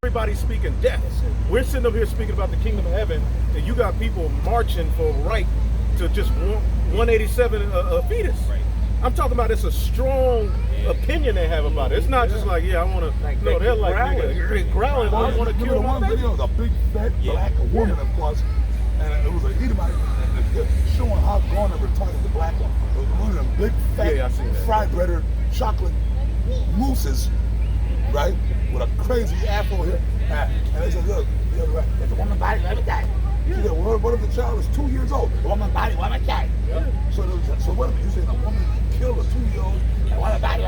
everybody's speaking death. We're sitting up here speaking about the kingdom of heaven, and you got people marching for right to just 187 a fetus. Right. I'm talking about it's a strong opinion they have about it. It's not just like, yeah, I want to. Like no, they're like growling. Growling. I want to kill my baby. Video was a big fat black woman, of course, and it was a Edomite showing how gone and retarded the black one. It was one of them big fat fried breader chocolate mooses, right, with a crazy afro here. And they said, look, if the woman body, let me die. She said, well, what if the child is 2 years old? The woman body, woman die. Yeah. So what if you say a woman killed a 2-year-old and woman body,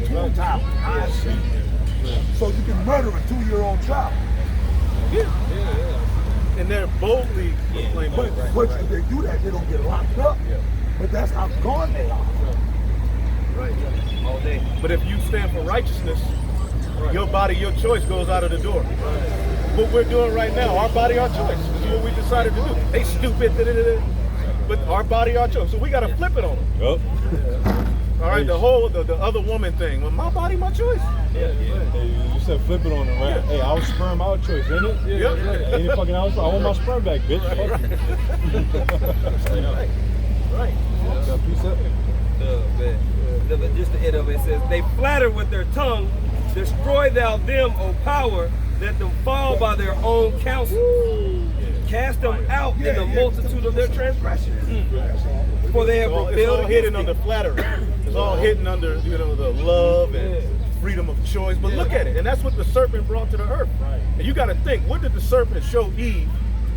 2 times? So you can murder a 2-year-old child. Yeah. And they're boldly proclaiming but if they do that, they don't get locked up. Yeah. But that's how gone they are. Right. All day. But if you stand for righteousness, your body, your choice goes out of the door. What we're doing right now, our body, our choice. This is what we decided to do. They stupid, but our body, our choice. So we got to flip it on them. Yep. All right, the other woman thing. Well, my body, my choice. Yeah. Hey, you said flip it on them, right? Yeah. Hey, our sperm, our choice, ain't it? Yeah. Ain't it fucking our choice? I want my sperm back, bitch. Right. Just the end of it says, they flatter with their tongue, destroy thou them, O power, let them fall by their own counsel. Cast them out in the multitude of their transgressions. For they have rebelled. It's all hidden under flattery. It's all hidden under, the love and freedom of choice. But look at it, and that's what the serpent brought to the earth. And you got to think, what did the serpent show Eve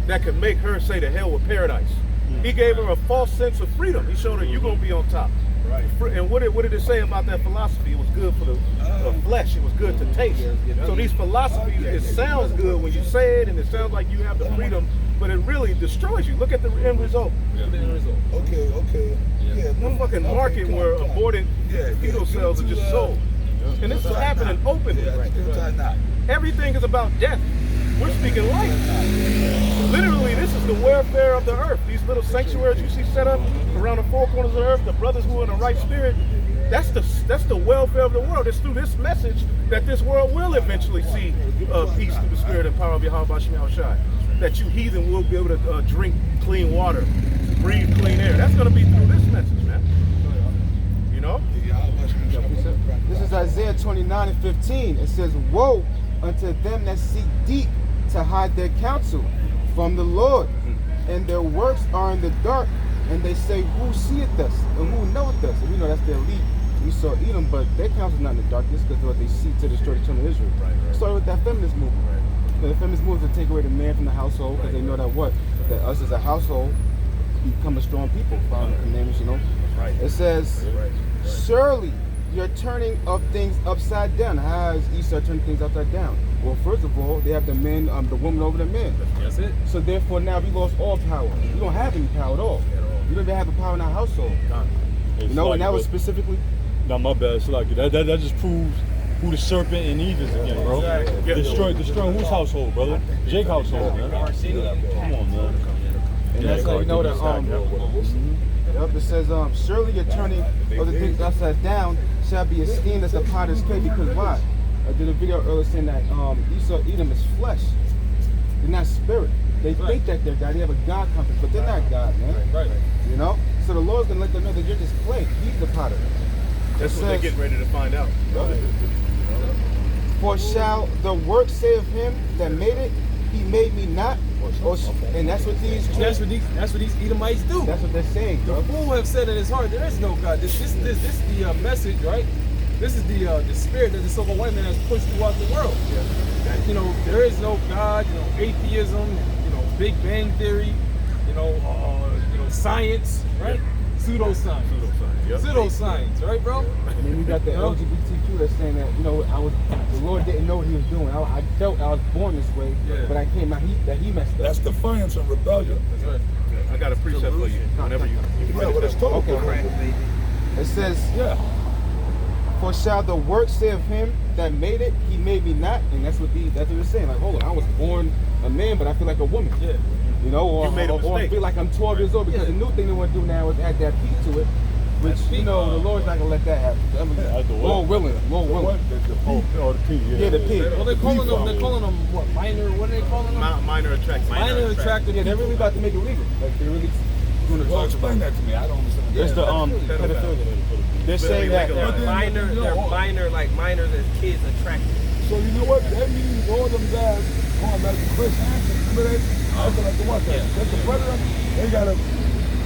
that could make her say to hell with paradise? He gave her a false sense of freedom. He showed her, you're going to be on top. Right. And what did it say about that philosophy? It was good for the flesh. It was good to taste. So these philosophies, it sounds good when you say it, and it sounds like you have the freedom, but it really destroys you. Look at the end result. Okay. Yeah, no fucking market where aborted fetal cells are just sold. And this is happening openly right now. Everything is about death. We're speaking life. Literally, this is the welfare of the earth. These little sanctuaries you see set up around the four corners of the earth, the brothers who are in the right spirit, that's the welfare of the world. It's through this message that this world will eventually see peace through the spirit and power of Yahweh Shai. That you heathen will be able to drink clean water, breathe clean air. That's going to be through this message, man. You know? This is Isaiah 29:15. It says, woe unto them that seek deep to hide their counsel from the Lord, and their works are in the dark, and they say, who seeth us and who knoweth us? And we know that's the elite. We saw Edom, but their counsel is not in the darkness because what they seek to destroy the children of Israel. Started with that feminist movement. The feminist movement to take away the man from the household, because they know that that us as a household become a strong people, following the commandments, It says, surely you're turning of things upside down. How is Esau turning things upside down? Well, first of all, they have the men, the woman over the man. That's it. So therefore, now we lost all power. We don't have any power at all. We don't even have a power in our household. And that was specifically. No, my bad. It's like that just proves who the serpent and Eve is again, bro. Destroy whose household, brother? Jake's household, man. Come on, man. And that's how you know that. It says, surely your turning of the things upside down shall be esteemed as the potter's clay. Because why? I did a video earlier saying that Esau, Edom is flesh. They're not spirit. They think that they're God. They have a God complex, but they're not God, man. So the Lord's gonna let them know that you're just clay. He's the potter. That's what they're getting ready to find out. For shall the work say of him that made it, he made me not? And that's what these Edomites do. That's what they're saying. The fool have said in his heart, there is no God. This is the message, right? This is the spirit that the so-called white man has pushed throughout the world. There is no God. Atheism. Big Bang theory. Science, right? Pseudoscience. Pseudoscience, right, bro? And then you got the LGBTQ that's saying that the Lord didn't know what He was doing. I felt I was born this way, but I came out that He messed up. That's defiance and rebellion. That's right. I got a precept for you. Whenever you It says, for shall the work say of him that made it, he made me not? And that's what they're saying. Like, hold on, I was born a man, but I feel like a woman. Or I feel like I'm 12 years old because the new thing they want to do now is add that P to it. Which, you know, the Lord's not gonna let that happen. I mean, Lord willing. Oh, the P, Yeah, the pig. Well, they're calling them what? Minor? What are they calling them? Minor attractive. Minor attractive. Yeah, they're really about to make it legal. Like, they really going to Well, talk about explain that to me. I don't understand. It's the pedophilia. They're saying that They're minor, like minors as kids attracted. So you know what? That means all them guys going back to Chris Hansen. Remember that? I feel like the what? That's the president. They got to,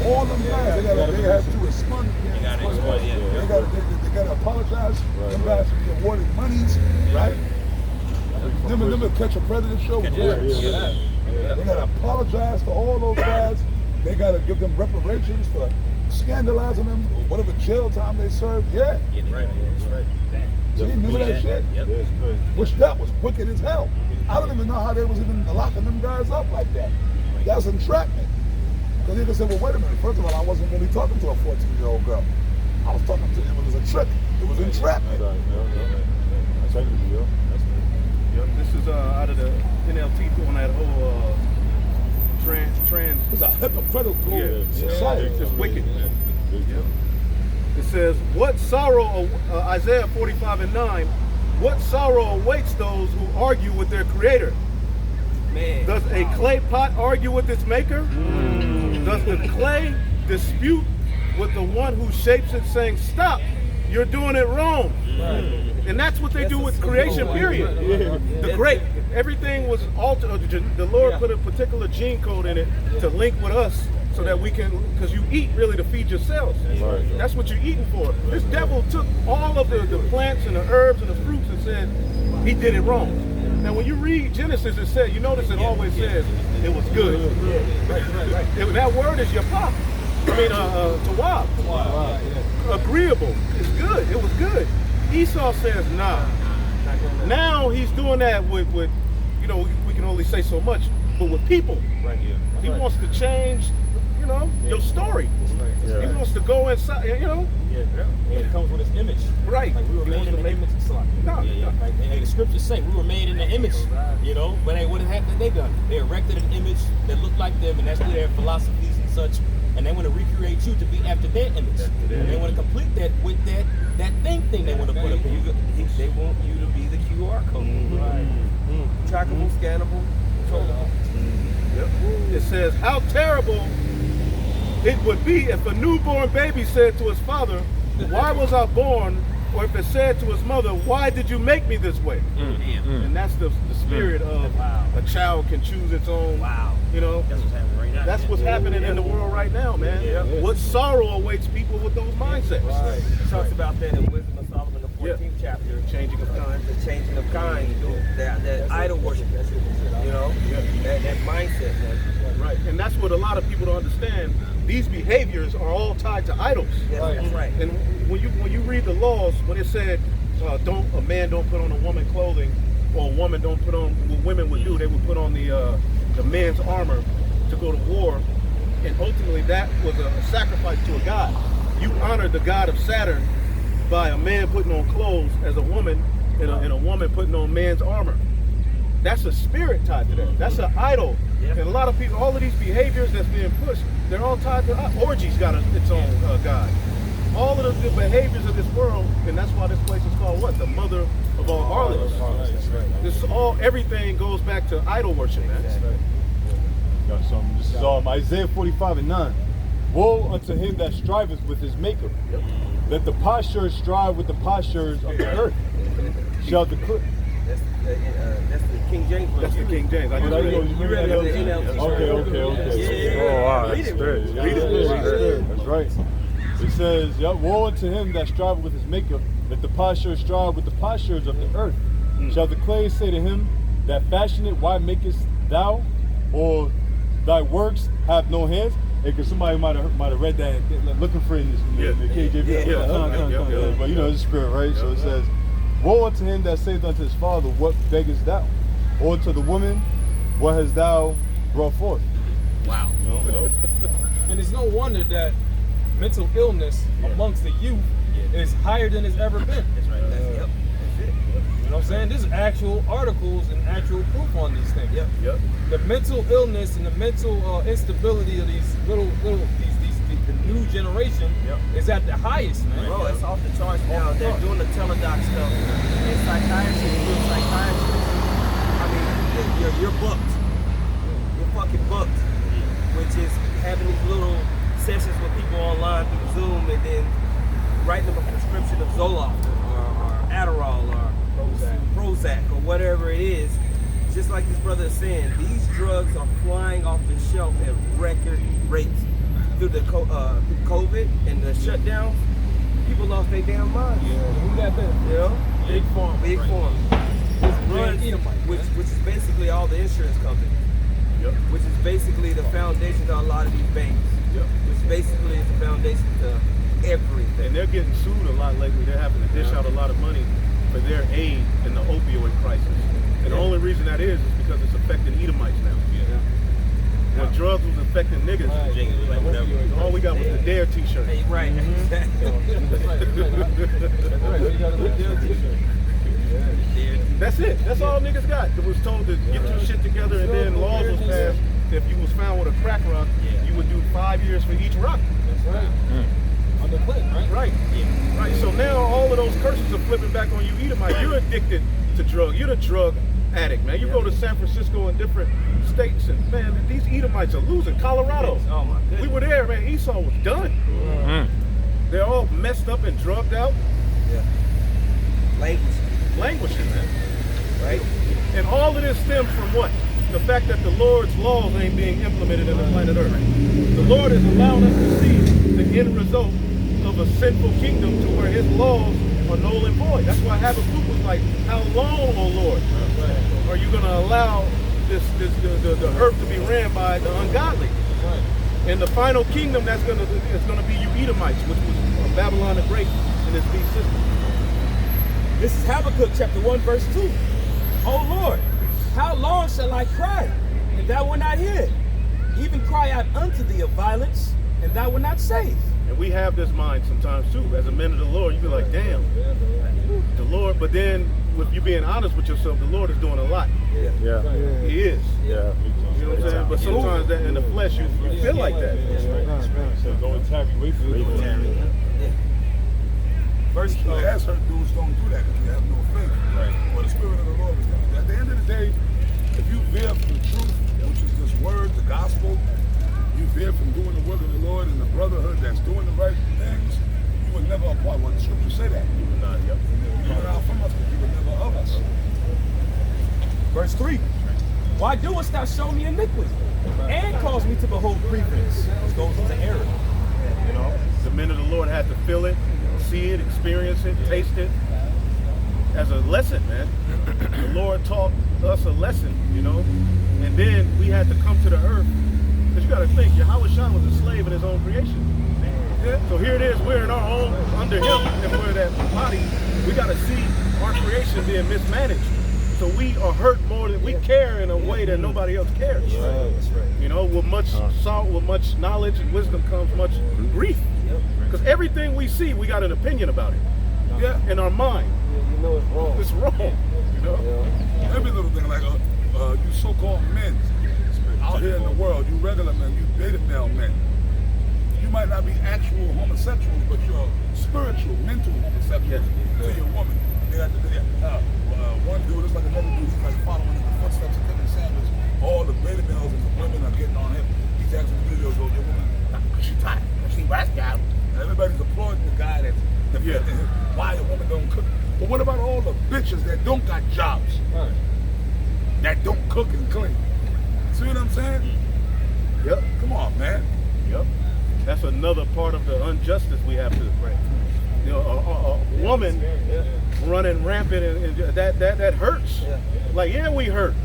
all them guys. They have to respond. They got to apologize. Them guys should be awarded monies, right? Remember Catch a Predator show? They got to apologize to all those guys. They got to give them reparations for scandalizing them, whatever jail time they served. Yeah. Right. That's right. See, remember that shit? Yep. Which that was wicked as hell. I don't even know how they was even locking them guys up like that. That's entrapment. Because they could say, well, wait a minute. First of all, I wasn't really talking to a 14-year-old girl. I was talking to him. It was a trick. It was entrapment. This is out of the NLT doing that whole trans. It's a hypocritical society. It's just wicked. It says, what sorrow, Isaiah 45:9, what sorrow awaits those who argue with their creator? Man. Does a clay pot argue with its maker? Does the clay dispute with the one who shapes it, saying, stop, you're doing it wrong? And that's what they do with creation, period. Everything was altered. The Lord put a particular gene code in it to link with us so that we can, because you eat really to feed yourselves. That's what you're eating for. This devil took all of the plants and the herbs and the fruits and said, he did it wrong. Now when you read Genesis, it said, you notice it always says, it was good. That word is yapah. I mean, tawab. Agreeable. It's good. It was good. Esau says, nah. Now he's doing that with you know, we can only say so much, but with people. He wants to change, you know, your story. He wants to go inside, you know. And it comes with its image. Right. Like we were made in the image of Slack. Like, and the scriptures say we were made in the image, you know. But what had they done? They erected an image that looked like them, and that's their philosophies and such. And they want to recreate you to be after their image. And they want to complete that with that thing they want to put up in you. They want you to be the QR code. Trackable, scannable, controllable. It says, how terrible it would be if a newborn baby said to his father, why was I born? Or if it said to his mother, why did you make me this way? And that's the spirit of a child can choose its own, you know. That's what's happening right now. That's what's happening in the world right now, man. What sorrow awaits people with those mindsets. It talks about that in Wisdom of Solomon, the 14th chapter. Changing of kind. The changing of kind. That idol worship. You know? That mindset, man. Right. And that's what a lot of people don't understand. These behaviors are all tied to idols. That's right. And when you read the laws, when it said a man don't put on a woman clothing, or a woman don't put on what women would do, they would put on the man's armor to go to war, and ultimately that was a sacrifice to a god. You honored the god of Saturn by a man putting on clothes as a woman, and a woman putting on man's armor. That's a spirit tied to that. That's an idol. And a lot of people, all of these behaviors that's being pushed, they're all tied to orgies. Got its own god. All of the behaviors of this world, and that's why this place is called what? The mother of all harlots. This is all. Everything goes back to idol worship, man. Got something. This is Isaiah 45:9. Woe unto him that striveth with his maker. Let the potsherd strive with the potsherds of the earth. Shall declare. That's the King James. That's the King James. You read it in the NLT. Okay. Yeah. Oh, wow, that's good. That's right. It says, woe unto him that striveth with his maker. Let the potsherd strive with the potsherds of the earth. Shall the clay say to him that fashioned it, why makest thou? Or thy works have no hands? Because somebody might have read that looking for it in the KJV. But you know, it's a spirit, right? So it says, woe unto him that saith unto his father, what beggest thou? Or to the woman, what hast thou brought forth? Wow. And it's no wonder that mental illness amongst the youth is higher than it's ever been. That's right. That's it. You know what I'm saying? There's actual articles and actual proof on these things. The mental illness and the mental instability of these the new generation is at the highest, man. Bro, it's off the charts now. They're doing the teledoc stuff. And psychiatry, real psychiatrists. I mean, you're booked. You're fucking booked. Which is having these little sessions with people online through Zoom and then writing them a prescription of Zoloft or Adderall or Prozac or whatever it is. Just like this brother is saying, these drugs are flying off the shelf at record rates. Through the COVID and the shutdowns, people lost their damn minds. Yeah, who got that? You know? Big Pharma. Big Pharma. Which is basically all the insurance companies. Yep. Which is basically the foundation to a lot of these banks. Yep. Which basically is the foundation to everything. And they're getting sued a lot lately. They're having to dish out a lot of money for their aid in the opioid crisis. And the only reason that is because it's affecting Edomites now. When drugs was affecting niggas, all we got was the Dare t-shirt. Hey, right. That's it. That's all niggas got. It was told to get your shit together, and then laws was passed. If you was found with a crack rock, you would do 5 years for each rock. That's right. On the clip, right? Right. Yeah. Right. So now all of those curses are flipping back on you, Edomite. You're addicted to drug. You're the drug addict, man. You go to San Francisco and different states, and man, these Edomites are losing. Colorado. Oh my goodness. We were there, man. Esau was done. They're all messed up and drugged out. Yeah. Languishing, man. Right? And all of this stems from what? The fact that the Lord's laws ain't being implemented in the planet Earth. The Lord is allowing us to see the end result of a sinful kingdom to where his laws are null and void. That's why Habakkuk was like, how long, O Lord, are you going to allow the earth to be ran by the ungodly? And the final kingdom that's going to be you Edomites, which was Babylon the Great and its beast system. This is Habakkuk chapter 1 verse 2. O Lord, how long shall I cry, and thou wilt not hear? Even cry out unto thee of violence, and thou wilt not save. And we have this mind sometimes too. As a man of the Lord, you be like, damn, the Lord. But then, with you being honest with yourself, the Lord is doing a lot. Yeah. He is. Yeah. You know what I'm saying? But sometimes that in the flesh, you feel like that. So go and tarry, wait for it. Verse as hurt dudes don't do that because you have no faith. Right. Well, the Spirit of the Lord is coming. At the end of the day, if you veer from the truth, which is this word, the gospel, you veer from doing the work of the Lord and the brotherhood that's doing the right things, you would never apart. Well, the scriptures say that. You would not, you would not from us, but you would never of us. Verse 3. Why doest thou show me iniquity, and cause me to behold grievance? Which goes into error. You know, the men of the Lord had to feel it, see it, experience it, taste it as a lesson, man. The Lord taught us a lesson, you know, and then we had to come to the earth. Because you got to think, Yahweh Shah was a slave in his own creation. Yeah. So here it is, we're in our own, under him, and we're that body. We got to see our creation being mismanaged. So we are hurt more than we care in a way that nobody else cares. That's right. You know, with much salt, with much knowledge and wisdom comes much grief. Because everything we see, we got an opinion about it. Yeah, in our mind. You know it's wrong. It's wrong. You know? Every little thing, like you so-called men out here in the world, you regular men, you beta male men. You might not be actual homosexuals, but you're spiritual, mental homosexuals to your woman. They got one dude, it's like another dude, he's like following in the footsteps of Kevin Sanders. All the beta males and the women are getting on him. He's asking the videos, your woman, she tight, she rascal. And everybody's applauding the guy that's defending him. Why a woman don't cook? But what about all the bitches that don't got jobs? That don't cook and clean? See what I'm saying? Yep. Come on, man. Yep. That's another part of the injustice we have to. You know, a woman running rampant and that hurts. Like, yeah, we hurt.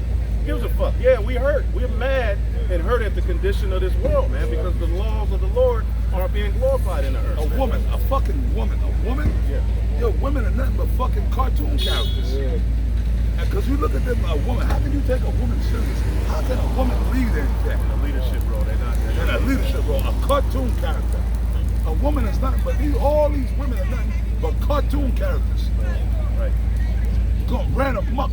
Gives a fuck. Yeah, we hurt. We're mad and hurt at the condition of this world, man, because the laws of the Lord aren't being glorified in the earth. A woman, a fucking woman, a woman. Yeah. Yo, women are nothing but fucking cartoon characters. Because you look at them, a woman, how can you take a woman serious? How can a woman lead in that? In a leadership role, they're not. In a leadership role, a cartoon character. A woman is nothing but all these women are nothing but cartoon characters. Right. Going ran amok.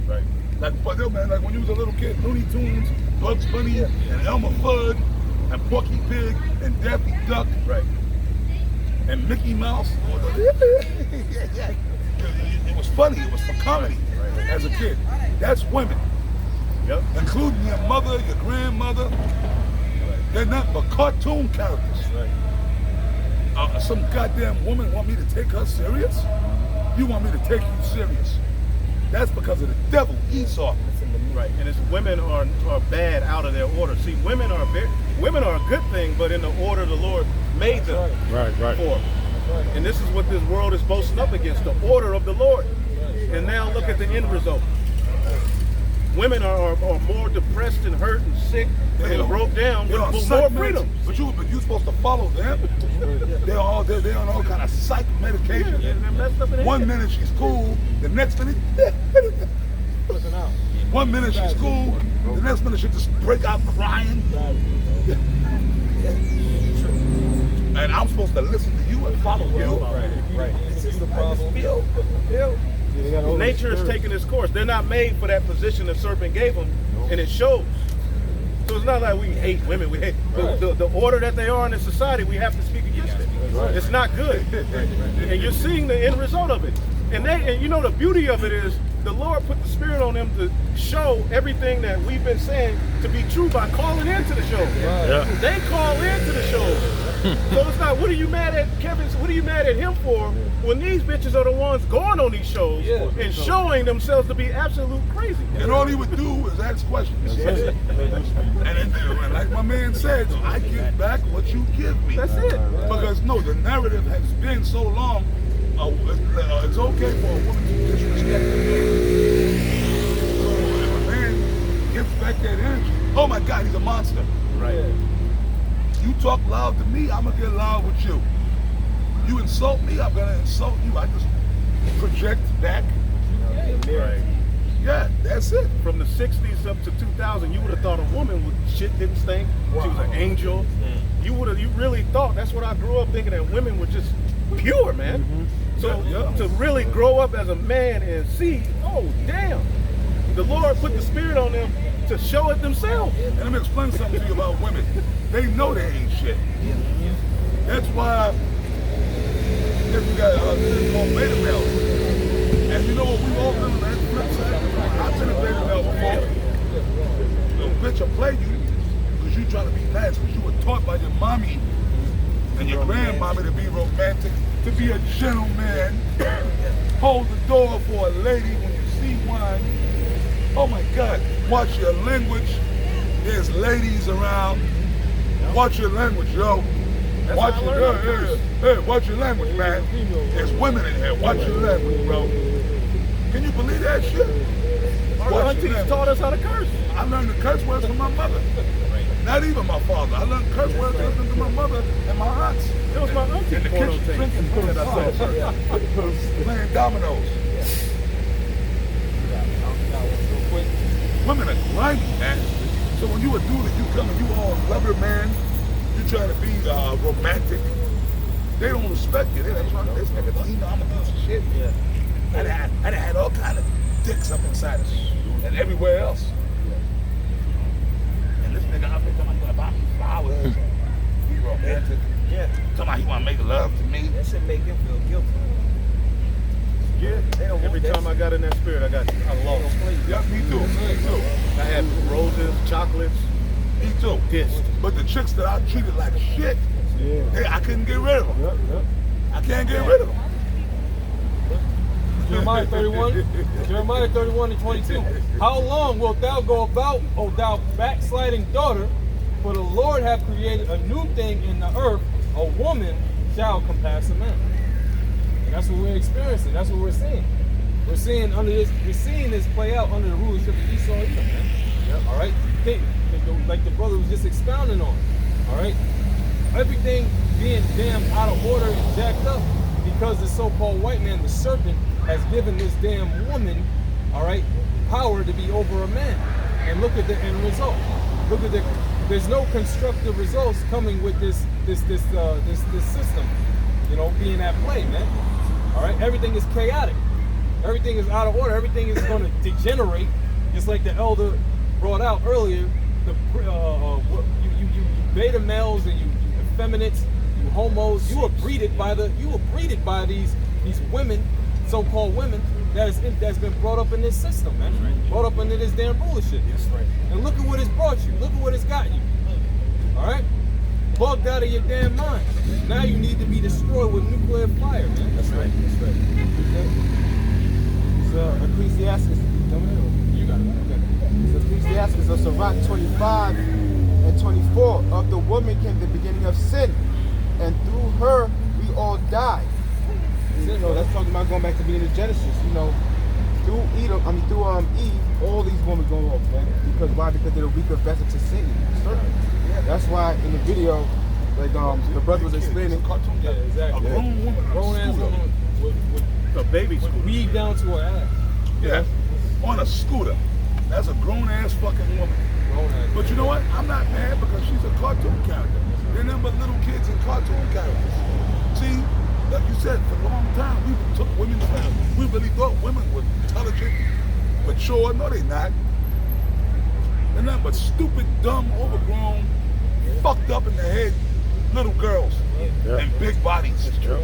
Right. Like when you was a little kid, Looney Tunes, Bugs Bunny, and Elmer Fudd, and Porky Pig and Daffy Duck, Right. and Mickey Mouse. It was funny. It was for comedy as a kid. That's women. Yep. Including your mother, your grandmother. They're not but cartoon characters. Right. Some goddamn woman want me to take her serious? You want me to take you serious? That's because of the devil, Esau. Right, and it's women are bad out of their order. See, women are a good thing, but in the order the Lord made them Right. for. And this is what this world is boasting up against, the order of the Lord. And now look at the end result. Women are more depressed and hurt and sick and broke down with more freedom. But you're supposed to follow them. They're on all kind of psych medication. Yeah, they're messed up in the One head. minute she's cool, the next minute, one minute she's cool, the next minute she just break out crying. And I'm supposed to listen to you and follow you. Right. This is the problem. Nature is taking its course. They're not made for that position the serpent gave them, and it shows. So it's not like we hate women. We hate the order that they are in the society. We have to speak against it. It's not good, and you're seeing the end result of it. And you know the beauty of it is the Lord put the Spirit on them to show everything that we've been saying to be true by calling into the show. Yeah. They call into the show. So it's not, what are you mad at Kevin? What are you mad at him for when these bitches are the ones going on these shows and showing themselves to be absolute crazy? And all he would do is ask questions. And like my man said, I give back what you give me. That's it. Because no, the narrative has been so long, it's okay for a woman to disrespect a man. So if a man gives back that energy, oh my God, he's a monster. Right. You talk loud to me, I'm gonna get loud with you. You insult me, I'm gonna insult you. I just project back. Right. Yeah, that's it. From the 60s up to 2000, you would have thought a woman with shit didn't stink. She was an angel. You really thought, that's what I grew up thinking, that women were just pure, man. So to really grow up as a man and see, oh damn, the Lord put the Spirit on them to show it themselves. And let me explain something to you about women. They know they ain't shit. That's why we got this called beta males. And you know what, we've all been on that flip side. I've been a beta male before. Little bitch will play you because you trying to be nice, because you were taught by your mommy and your grandmommy to be romantic, to be a gentleman, hold the door for a lady when you see one. Oh my God, watch your language. There's ladies around. Watch your language, yo. Watch watch your language, man. There's women in here. Watch your language, bro. Can you believe that shit? Our aunties taught us how to curse. I learned the curse words from my mother. Not even my father. I learned curse words listening to my mother and my aunts. It was my auntie In the kitchen, drinking that I saw. Playing dominoes. Women are grimy, man. So when you a dude and you come and you all lover man, you trying to be romantic, they don't respect you. They're trying to respect you. You know I'm a piece of shit. Yeah. I had all kind of dicks up inside us and everywhere else. And this nigga out there talking about me flowers, be romantic. Yeah. Talking about he want to make love to me. That should make him feel guilty. Yeah. Every time I got in that spirit, I lost. Yeah, me too. Me too. I had roses, chocolates. Me too. Pissed. But the chicks that I treated like shit, I couldn't get rid of them. I can't get rid of them. Jeremiah 31 and 22. How long wilt thou go about, O thou backsliding daughter? For the Lord hath created a new thing in the earth. A woman shall compass a man. And that's what we're experiencing. That's what we're seeing. We're seeing this play out under the rulership of Esau. All right. Like the brother was just expounding on. All right. Everything being damn out of order and jacked up because the so-called white man, the serpent, has given this damn woman, all right, power to be over a man. And look at the end result. Look at there's no constructive results coming with this system, you know, being at play, man. All right, everything is chaotic. Everything is out of order. Everything is going to degenerate, just like the elder brought out earlier. you beta males and you effeminates, you homos, you were breeded by these women, so-called women, that's been brought up in this system, man. Right. Brought up into this damn bullshit. That's right. And look at what it's brought you. Look at what it's got you. Alright? Bugged out of your damn mind. Now you need to be destroyed with nuclear fire, man. That's right. That's right. So Ecclesiastes. You got it. Okay. So Ecclesiastes of Sirach 25 and 24. Of the woman came the beginning of sin, and through her we all die. You know, that's talking about going back to the beginning of Genesis. You know, through Eve, all these women go off, man. Because why? Because they're the weaker vessel to sin. That's why in the video, like the brother was explaining. Yeah, exactly. A grown woman, grown ass woman with A baby scooter. weave down to her ass. yeah, on a scooter. That's a grown ass fucking woman. Grown ass. But you know what? I'm not mad because she's a cartoon character. They're nothing but little kids and cartoon characters. See, like you said, for a long time we took women down. We really thought women were intelligent, mature. No, they're not. They're nothing but stupid, dumb, overgrown, fucked up in the head little girls and big bodies. It's true.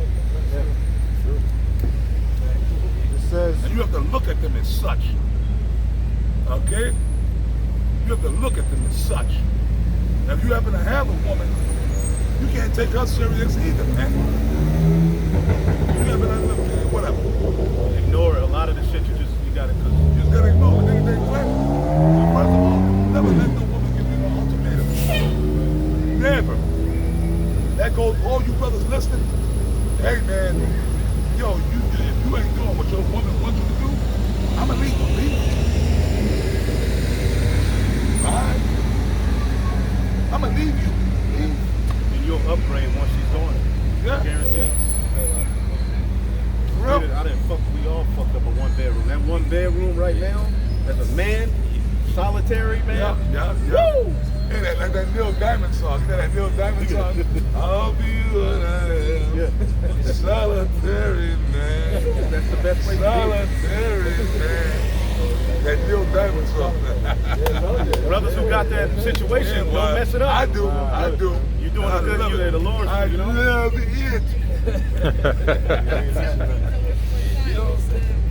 It says, And you have to look at them as such. Okay? You have to look at them as such. Now, if you happen to have a woman, you can't take her serious either, man. You happen to look, man, whatever. Ignore a lot of the shit you got it. You just gotta ignore it. Anything flat. First of all, never let no woman give you no ultimatum. Never. That goes, all you brothers listening. Hey, man, yo, if you ain't doing what your woman wants you to do, I'ma leave you, leave. Alright? I'ma leave you. Leave. And you'll upgrade once she's doing it. Yeah. Guaranteed. For real? We all fucked up a one bedroom. That one bedroom right now, as a man, solitary man. Yeah. Woo! Hey, that Neil Diamond song. You know that Neil Diamond song? I'll be what I am. Yeah. Solitary man. That's the best way to Solitary man. That Neil Diamond song. Brothers who got that situation, don't mess it up. I do. You doing a good, you the Lord's, I you know? love it.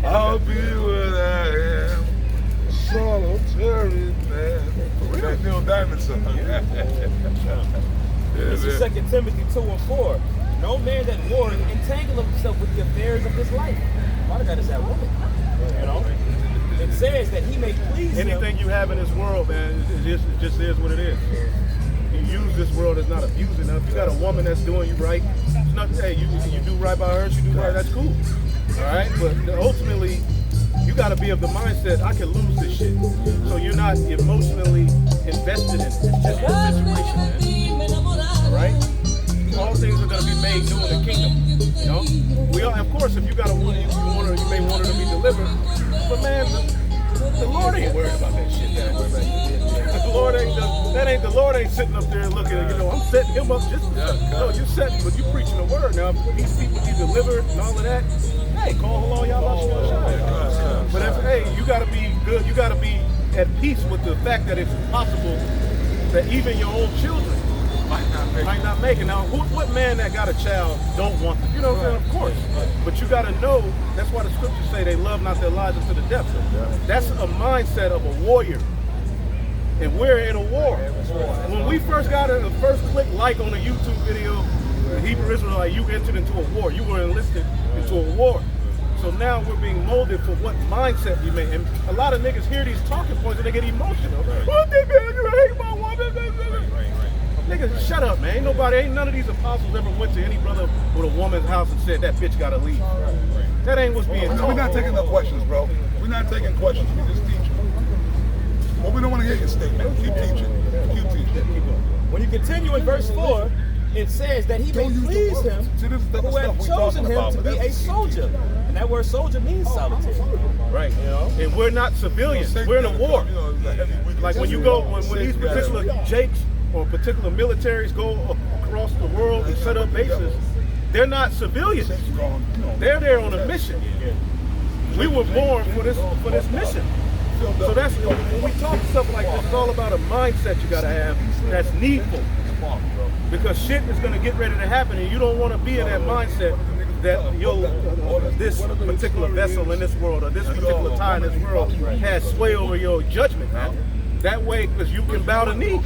I'll be what I am. Solitary man. That Neil Diamond song. This is 2 Timothy 2:4. No man that warreth entangle himself with the affairs of this life. Why did that woman? You know? It says that he may please Anything him. you have in this world, man, it just is what it is. You use this world as not abusing her. If you got a woman that's doing you right, it's not, hey, you do right by her, she do right, that's cool. All right? But ultimately, you got to be of the mindset, I can lose this shit. So you're not emotionally invested in it. It's just your situation, man. All right? All things are going to be made new in the kingdom. You know? We all, of course, if you got a woman, you may want her to be delivered. But man, the Lord ain't worried about that shit. The Lord ain't sitting up there looking at, I'm setting him up just, no, you're setting, but you preaching the word. Now, if these people be delivered and all of that, hey, call along y'all shine. But if, you gotta be good, you gotta be at peace with the fact that it's possible that even your own children might not make it. Now, what man that got a child don't want to, what I'm saying? Of course. But you gotta know, that's why the scriptures say they love not their lives unto the death. That's a mindset of a warrior. And we're in a war. When we first got the first click like on a YouTube video, the Hebrew Israelite, you entered into a war. You were enlisted into a war. So now we're being molded for what mindset we make. And a lot of niggas hear these talking points and they get emotional. What the man, you hate my woman? Niggas, shut up, man. Ain't none of these apostles ever went to any brother with a woman's house and said that bitch gotta leave. That ain't what's being taught. We're not taking no questions, bro. We're not taking questions. We just teach. Well, we don't want to hear your statement. Keep teaching. Keep teaching. When you continue in verse 4, it says that he may please him who have chosen him to be a soldier. And that word soldier means solitary. Right. And we're not civilians. We're in a war. Like when you go, when these particular jakes or particular militaries go across the world and set up bases, they're not civilians. They're there on a mission. We were born for this mission. So that's when we talk stuff like this, it's all about a mindset you gotta have that's needful. Because shit is gonna get ready to happen, and you don't want to be in that mindset that this particular vessel in this world or this particular time in this world has sway over your judgment, man. That way, because you can bow the knee.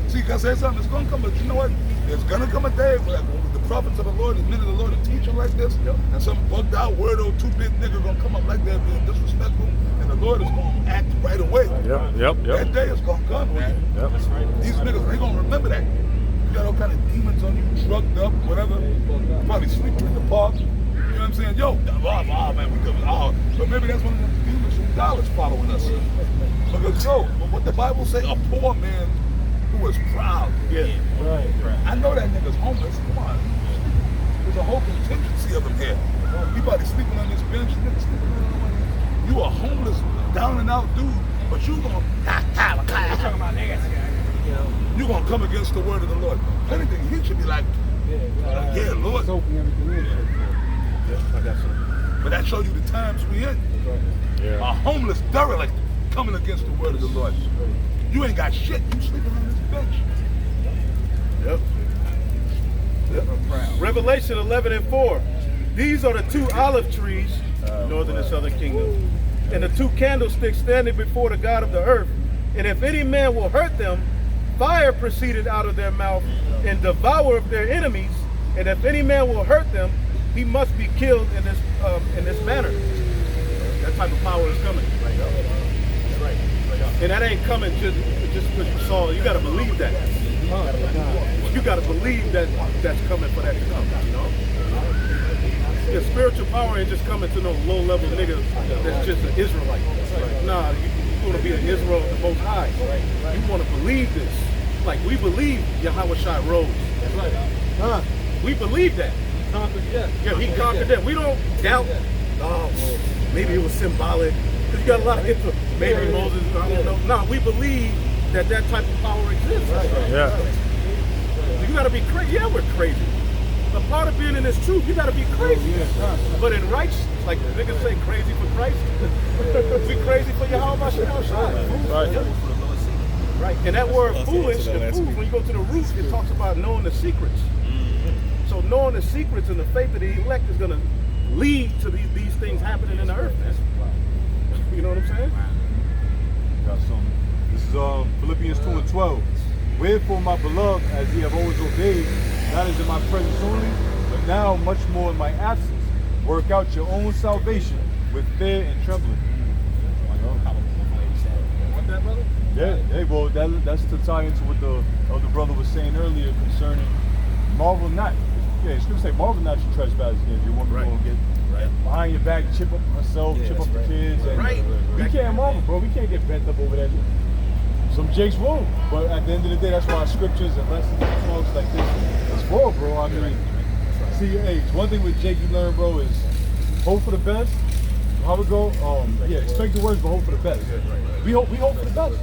See, can I say something? It's gonna come, but you know what? There's gonna come a day where the prophets of the Lord, the men of the Lord, are teaching like this, and some bugged out weirdo, too-big nigga gonna come up like that, being disrespectful, and the Lord is gonna act right away. That day is gonna come, man. These niggas, they gonna remember that. You got all kind of demons on you, drugged up, whatever. Probably sleeping in the park. You know what I'm saying? Yo, man, we good. But maybe that's one of the demons from dollars following us. Because what the Bible say, a poor man who is proud. Right. I know that nigga's homeless. Come on. There's a whole contingency of them here. You probably sleeping on this bench. You a homeless, down and out dude, but you gonna you gonna come against the word of the Lord. If anything, he should be like, yeah, Lord. But that shows you the times we in. A homeless derelict coming against the word of the Lord. You ain't got shit. You sleeping on this bench. Revelation 11:4. These are the two olive trees, northern and southern kingdom, and the two candlesticks standing before the God of the earth. And if any man will hurt them, fire proceeded out of their mouth and devoured their enemies. And if any man will hurt them, he must be killed in this manner. That type of power is coming. And that ain't coming just because you saw it. You got to believe that. You got to believe that that's coming for that to come. You know, the spiritual power ain't just coming to no low-level nigga that's just an Israelite. Nah, you want to be an Israel of the Most High. You want to believe this, like we believe Yahweh Shai rose. We believe that. Yeah, he conquered that. We don't doubt. Oh, maybe it was symbolic. Because you got a lot of info. Maybe Moses, I don't know. No, we believe that type of power exists. You got to be crazy. Yeah, we're crazy. A part of being in this truth, you got to be crazy. But in righteousness, like the niggas say, crazy for Christ. We crazy for Yahweh Shai. Right. And that word foolish, when you go to the root, it talks about knowing the secrets. So knowing the secrets and the faith of the elect is going to lead to these things happening in the earth, man. You know what I'm saying? Got some. This is Philippians 2:12. Wherefore, my beloved, as ye have always obeyed, not as in my presence only, but now much more in my absence, work out your own salvation with fear and trembling. Want that, brother? Yeah, well, that's to tie into what the other brother was saying earlier concerning marvel not. Yeah, it's going to say marvel not your trespass against your woman going to get behind your back, chip up herself, chip up the kids. And we can't marvel, bro. We can't get bent up over that. Some Jakes will, but at the end of the day, that's why scriptures and lessons and talks like this is for, bro. I mean, see your age. One thing with Jake you learn, bro, is hope for the best. How we go? Expect the worst, but hope for the best. We hope for the best.